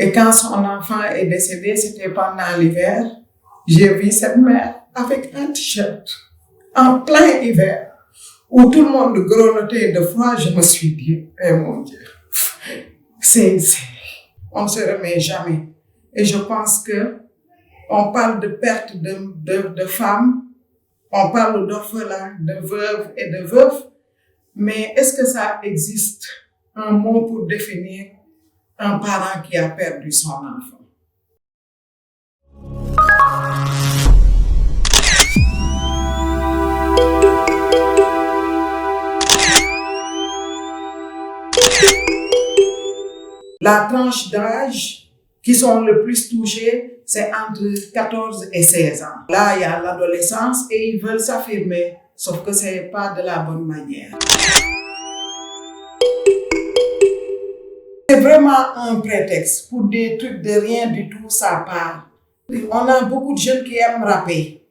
Et quand son enfant est décédé, c'était pendant l'hiver, j'ai vu cette mère avec un t-shirt en plein hiver, où tout le monde grelottait de froid. Je me suis dit, eh mon Dieu, on ne se remet jamais. Et je pense que on parle de perte de femmes, on parle d'orphelins, de veuves et de veufs, mais est-ce que ça existe un mot pour définir un parent qui a perdu son enfant? La tranche d'âge qui sont le plus touchés, c'est entre 14 et 16 ans. Là, il y a l'adolescence et ils veulent s'affirmer, sauf que c'est pas de la bonne manière. C'est vraiment un prétexte pour des trucs de rien du tout, ça part. On a beaucoup de jeunes qui aiment rapper.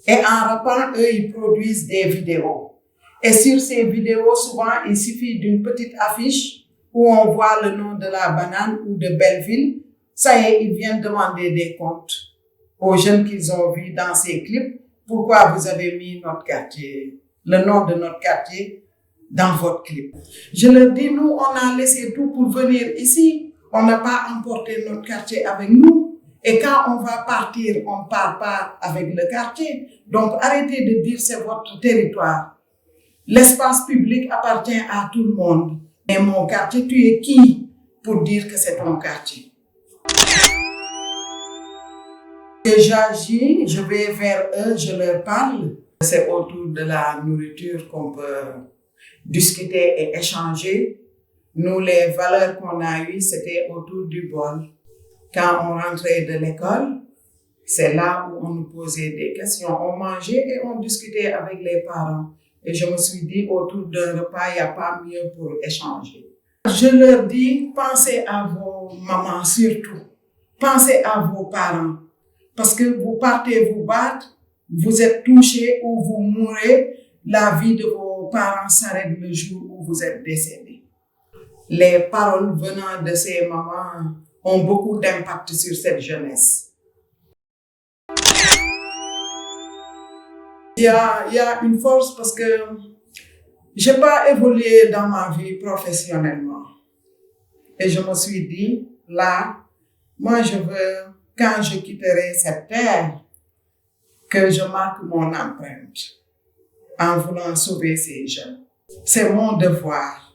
Et en rappant, eux, ils produisent des vidéos. Et sur ces vidéos, souvent, il suffit d'une petite affiche où on voit le nom de la banane ou de Belleville. Ça y est, ils viennent demander des comptes aux jeunes qu'ils ont vus dans ces clips. Pourquoi vous avez mis notre quartier, le nom de notre quartier dans votre clip? Je leur dis, nous, on a laissé tout pour venir ici. On n'a pas emporté notre quartier avec nous. Et quand on va partir, on ne part pas avec le quartier. Donc, arrêtez de dire c'est votre territoire. L'espace public appartient à tout le monde. Mais mon quartier, tu es qui pour dire que c'est ton quartier? Et j'agis, je vais vers eux, je leur parle. C'est autour de la nourriture qu'on peut discuter et échanger. Nous, les valeurs qu'on a eues, c'était autour du bol. Quand on rentrait de l'école, c'est là où on nous posait des questions. On mangeait et on discutait avec les parents. Et je me suis dit, autour d'un repas, il n'y a pas mieux pour échanger. Je leur dis, pensez à vos mamans surtout. Pensez à vos parents. Parce que vous partez vous battre, vous êtes touchés ou vous mourrez, la vie de vos parents s'arrête le jour où vous êtes décédés. Les paroles venant de ces mamans ont beaucoup d'impact sur cette jeunesse. Il y a une force parce que j'ai pas évolué dans ma vie professionnellement. Et je me suis dit, là, moi je veux, quand je quitterai cette terre, que je marque mon empreinte en voulant sauver ces jeunes. C'est mon devoir.